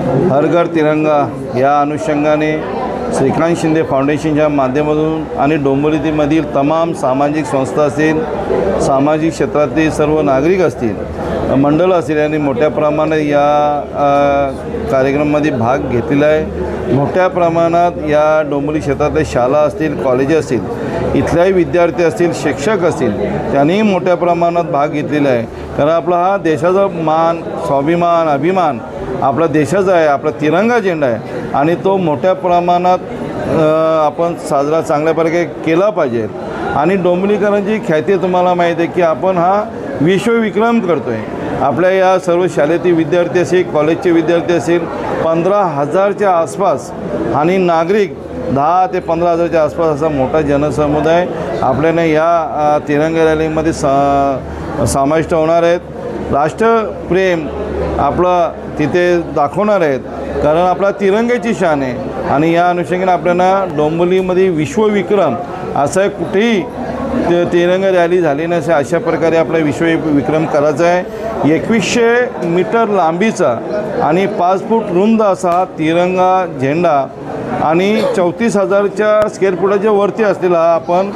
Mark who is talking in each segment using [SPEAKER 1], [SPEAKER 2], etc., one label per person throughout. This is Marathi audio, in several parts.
[SPEAKER 1] हर घर तिरंगा या अनुषंगाने श्रीकांत शिंदे फाउंडेशनच्या माध्यमातून आणि डोंबिवलीमधील तमाम सामाजिक संस्था असतील, सामाजिक क्षेत्रातील सर्व नागरिक असतील, मंडळ असतील यांनी मोठ्या प्रमाणात या कार्यक्रमामध्ये भाग घेतलेला आहे। मोठ्या प्रमाणात या डोंबिवली क्षेत्रातल्या शाळा असतील, कॉलेज असतील, इथल्याही विद्यार्थी असतील, शिक्षक असतील, त्यांनी मोठ्या प्रमाणात भाग घेतलेला आहे। कारण आपला हा देशाचा मान, स्वाभिमान, अभिमान आपला देशाचा आहे, आपला तिरंगा झेंडा आहे आणि तो मोठ्या प्रमाणात आपण साजरा चांगल्या प्रकारे केला पाहिजे। आणि डोंबिवलीकरांची ख्याती तुम्हाला माहीत आहे की आपण हा विश्वविक्रम करतो आहे। आपल्या या सर्व शाळेतील विद्यार्थी असेल, कॉलेजचे विद्यार्थी असेल, 15,000च्या आसपास आणि नागरिक 10 ते 15,000च्या आसपास असा मोठा जनसमुदाय आपल्याला या तिरंगा रॅलीमध्ये समाविष्ट होणार आहेत। राष्ट्रप्रेम आपलं तिथे दाखवणार आहेत, कारण आपला तिरंग्याची शान आहे आणि या अनुषंगाने आपल्याला डोंबिवलीमध्ये विश्वविक्रम असं कुठेही तिरंगा रॅली झाली नसे अशा प्रकारे आपला विश्वविक्रम करायचा आहे। 2100 मीटर लांबीचा आणि 5 फूट रुंद असा हा तिरंगा झेंडा आणि 34,000च्या स्क्वेअर फुटाच्या वरती असलेला हा आपण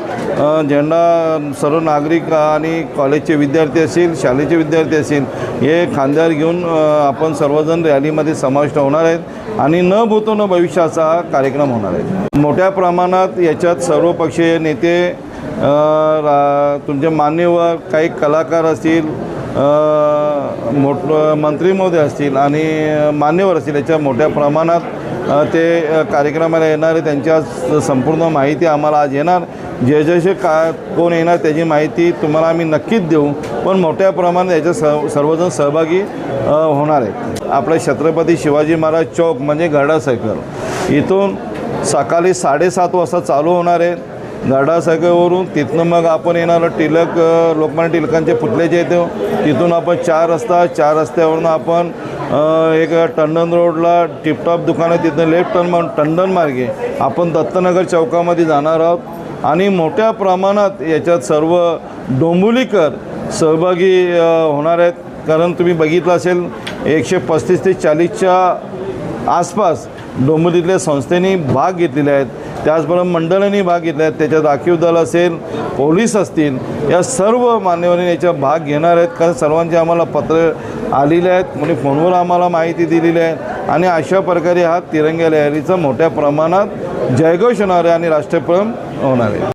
[SPEAKER 1] झेंडा सर्व नागरिक आणि कॉलेजचे विद्यार्थी असतील, शाळेचे विद्यार्थी असतील, हे खांद्यावर घेऊन आपण सर्वजण रॅलीमध्ये समाविष्ट होणार आहेत आणि न भूतो न भविष्याचा हा कार्यक्रम होणार आहे। मोठ्या प्रमाणात याच्यात सर्वपक्षीय नेते, तुमचे मान्यवर, काही कलाकार असतील, मंत्री महोदय असतील आणि मान्यवर असतील, याच्या मोठ्या प्रमाणात ते कार्यक्रमाला येणार आहे। त्यांच्या संपूर्ण माहिती आम्हाला आज येणार, जसे कोण येणार त्याची माहिती तुम्हाला आम्ही नक्कीच देऊ, पण मोठ्या प्रमाणात याच्या सर्वजण सहभागी होणार आहे। आपलं छत्रपती शिवाजी महाराज चौक म्हणजे गरडा सर्कल इथून सकाळी 7:30 वाजता चालू होणार आहे। गरडा सर्कलवरून तिथनं मग आपण येणार लोकमान्य टिळकांचे पुतळ्याचे येतो, तिथून आपण 4 रस्त्यावरून आपण एक टंडन रोडला टिपटॉप दुकान आहे, तिथनं लेफ्ट टर्न मारून टंडन मार्गे आपण दत्तनगर चौकामध्ये जाणार आहोत आणि मोठ्या प्रमाणात याच्यात सर्व डोंबिवलीकर सहभागी होणार आहेत। कारण तुम्ही बघितलं असेल 135 ते 40च्या आसपास डोंबिवलीतल्या संस्थेने भाग घेतलेले आहेत, त्याचबरोबर मंडळांनी भाग घेतले आहेत, त्याच्यात राखीव दल असेल, पोलीस असतील, या सर्व मान्यवरांनी याच्यात भाग घेणार आहेत। कारण सर्वांचे आम्हाला पत्र आलेले आहेत, कोणी फोनवर आम्हाला माहिती दिलेली आहे आणि अशा प्रकारे हा तिरंगा लहरीचा मोठ्या प्रमाणात जयघोष होणार आहे आणि राष्ट्रप्रेम होणार आहे।